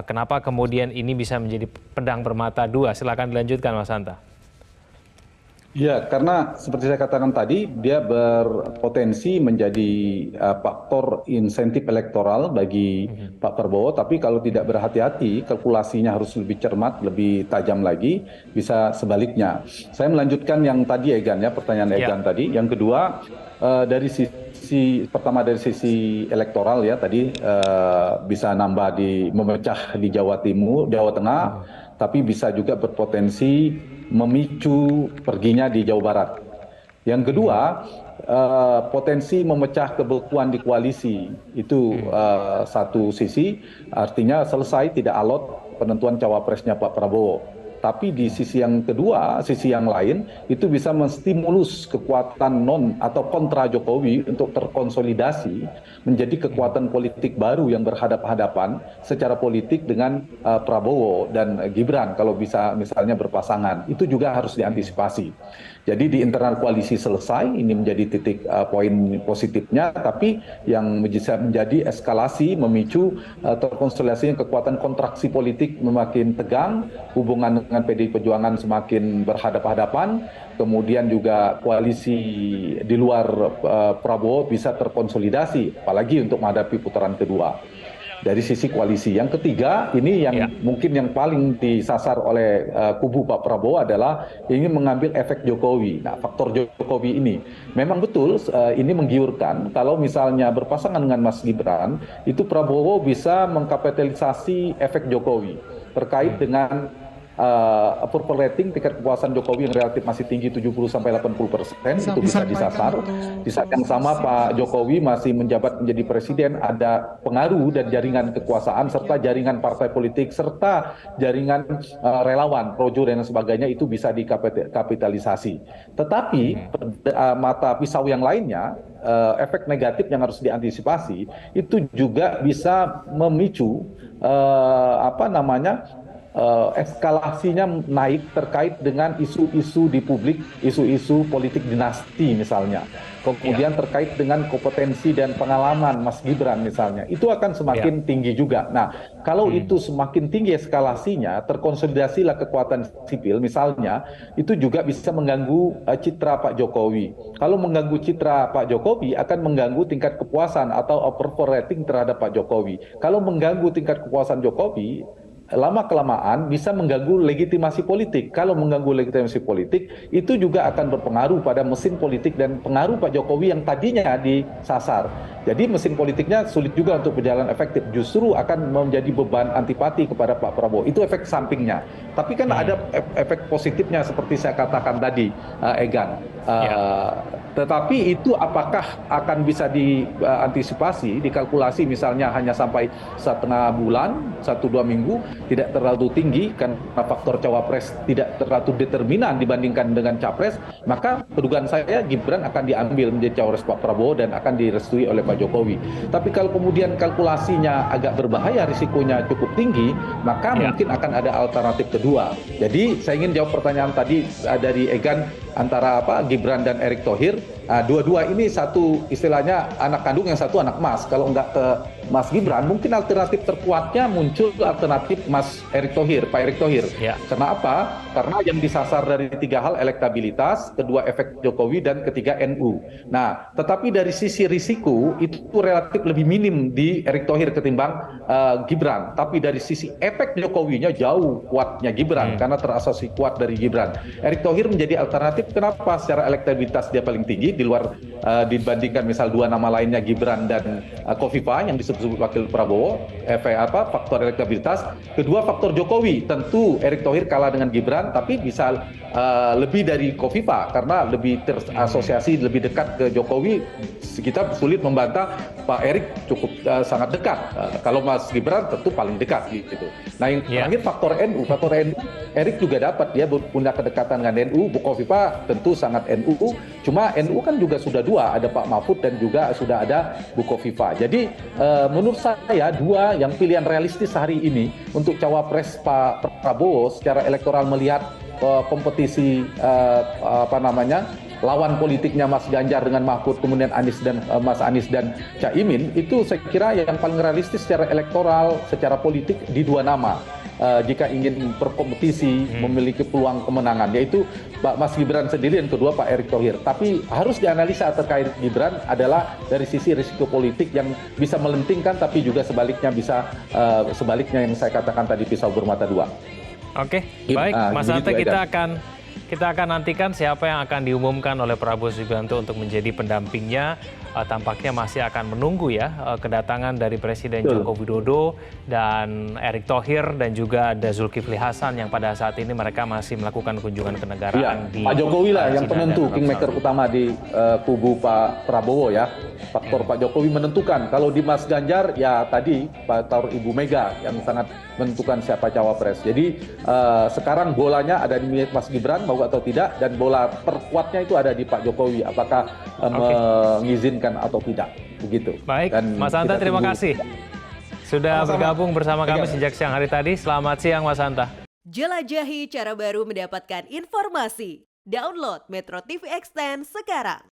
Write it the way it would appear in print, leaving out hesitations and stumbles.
Kenapa kemudian ini bisa menjadi pedang bermata dua? Silakan dilanjutkan, Mas Hanta. Ya, karena seperti saya katakan tadi, dia berpotensi menjadi faktor insentif elektoral bagi Pak Prabowo. Tapi kalau tidak berhati-hati, kalkulasinya harus lebih cermat, lebih tajam lagi, bisa sebaliknya. Saya melanjutkan yang tadi, Egan, ya, pertanyaan Egan tadi. Yang kedua, dari sisi pertama dari sisi elektoral ya, tadi bisa nambah memecah di Jawa Timur, Jawa Tengah, tapi bisa juga berpotensi memicu perginya di Jawa Barat. Yang kedua, potensi memecah kebekuan di koalisi itu satu sisi, artinya selesai tidak alot penentuan cawapresnya Pak Prabowo. Tapi di sisi yang kedua, sisi yang lain, itu bisa menstimulus kekuatan non atau kontra Jokowi untuk terkonsolidasi menjadi kekuatan politik baru yang berhadapan-hadapan secara politik dengan Prabowo dan Gibran kalau bisa misalnya berpasangan. Itu juga harus diantisipasi. Jadi di internal koalisi selesai, ini menjadi titik poin positifnya, tapi yang bisa menjadi eskalasi, memicu terkonstelasinya kekuatan kontraksi politik semakin tegang, hubungan dengan PDI Perjuangan semakin berhadapan-hadapan, kemudian juga koalisi di luar Prabowo bisa terkonsolidasi, apalagi untuk menghadapi putaran kedua. Dari sisi koalisi. Yang ketiga, ini yang mungkin yang paling disasar oleh kubu Pak Prabowo adalah ingin mengambil efek Jokowi. Nah, faktor Jokowi ini memang betul ini menggiurkan kalau misalnya berpasangan dengan Mas Gibran, itu Prabowo bisa mengkapitalisasi efek Jokowi terkait dengan approval rating tingkat kepuasan Jokowi yang relatif masih tinggi 70-80%, itu bisa disasar. Di saat yang sama Pak Jokowi masih menjabat menjadi presiden, ada pengaruh dan jaringan kekuasaan serta jaringan partai politik serta jaringan relawan, projo dan sebagainya, itu bisa dikapitalisasi. Tetapi mata pisau yang lainnya, efek negatif yang harus diantisipasi itu juga bisa memicu eskalasinya naik terkait dengan isu-isu di publik, isu-isu politik dinasti misalnya. Kemudian terkait dengan kompetensi dan pengalaman Mas Gibran misalnya, itu akan semakin tinggi juga. Nah, kalau itu semakin tinggi eskalasinya, terkonsolidasilah kekuatan sipil misalnya, itu juga bisa mengganggu citra Pak Jokowi. Kalau mengganggu citra Pak Jokowi, akan mengganggu tingkat kepuasan atau approval rating terhadap Pak Jokowi. Kalau mengganggu tingkat kepuasan Jokowi, lama-kelamaan bisa mengganggu legitimasi politik. Kalau mengganggu legitimasi politik, itu juga akan berpengaruh pada mesin politik dan pengaruh Pak Jokowi yang tadinya disasar. Jadi mesin politiknya sulit juga untuk berjalan efektif. Justru akan menjadi beban antipati kepada Pak Prabowo. Itu efek sampingnya. Tapi kan ada efek positifnya seperti saya katakan tadi, Egan. Tetapi itu apakah akan bisa diantisipasi, dikalkulasi misalnya hanya sampai setengah bulan, 1-2 minggu, tidak terlalu tinggi karena faktor cawapres tidak terlalu determinan dibandingkan dengan capres, maka kedugaan saya Gibran akan diambil menjadi cawapres Pak Prabowo dan akan direstui oleh Pak Jokowi. Tapi kalau kemudian kalkulasinya agak berbahaya, risikonya cukup tinggi, maka mungkin akan ada alternatif kedua. Jadi saya ingin jawab pertanyaan tadi dari Egan antara Gibran dan Erick Thohir. Dua-dua ini satu istilahnya anak kandung, yang satu anak emas. Kalau nggak ke Mas Gibran, mungkin alternatif terkuatnya muncul alternatif Mas Erick Thohir, Pak Erick Thohir. Karena apa? Karena yang disasar dari 3 hal, elektabilitas, kedua efek Jokowi, dan ketiga NU. Nah, tetapi dari sisi risiko itu relatif lebih minim di Erick Thohir ketimbang Gibran. Tapi dari sisi efek Jokowinya jauh kuatnya Gibran karena terasosiasi kuat dari Gibran. Erick Thohir menjadi alternatif. Kenapa? Secara elektabilitas dia paling tinggi di luar dibandingkan misal 2 nama lainnya, Gibran dan Khofifah yang disebut wakil Prabowo. Faktor elektabilitas. Kedua, faktor Jokowi. Tentu Erick Thohir kalah dengan Gibran, tapi bisa lebih dari Khofifah karena lebih terasosiasi, lebih dekat ke Jokowi. Kita sulit membantah Pak Erick cukup sangat dekat. Kalau Mas Gibran tentu paling dekat gitu. Nah, yang terakhir faktor NU. Faktor NU Erick juga dapat, dia punya kedekatan dengan NU. Bu Khofifah tentu sangat NU. Cuma NU kan juga sudah 2, ada Pak Mahfud dan juga sudah ada Bu Khofifah. Jadi menurut saya 2 yang pilihan realistis hari ini untuk cawapres Pak Prabowo secara elektoral melihat kompetisi lawan politiknya Mas Ganjar dengan Mahfud, kemudian Mas Anies dan Caimin, itu saya kira yang paling realistis secara elektoral, secara politik di dua nama. Jika ingin berkompetisi memiliki peluang kemenangan, yaitu Mas Gibran sendiri dan kedua Pak Erick Thohir. Tapi harus dianalisa terkait Gibran adalah dari sisi risiko politik yang bisa melentingkan, tapi juga sebaliknya bisa sebaliknya yang saya katakan tadi, pisau bermata dua. Oke, baik Mas Hanta, kita akan nantikan siapa yang akan diumumkan oleh Prabowo Subianto untuk menjadi pendampingnya. Tampaknya masih akan menunggu ya kedatangan dari Presiden Joko Widodo dan Erick Thohir, dan juga ada Zulkifli Hasan yang pada saat ini mereka masih melakukan kunjungan kenegaraan di Pak Jokowi lah yang penentu, kingmaker utama di kubu Pak Prabowo ya. Faktor Pak Jokowi menentukan. Kalau di Mas Ganjar ya tadi faktor Ibu Mega yang sangat menentukan siapa cawapres. Jadi sekarang bolanya ada di Mas Gibran mau atau tidak, dan bola terkuatnya itu ada di Pak Jokowi, apakah mengizinkan atau tidak, begitu. Baik, dan Mas Hanta, terima kasih sudah bergabung bersama kami sejak siang hari tadi. Selamat siang Mas Hanta. Jelajahi cara baru mendapatkan informasi. Download Metro TV Extend sekarang.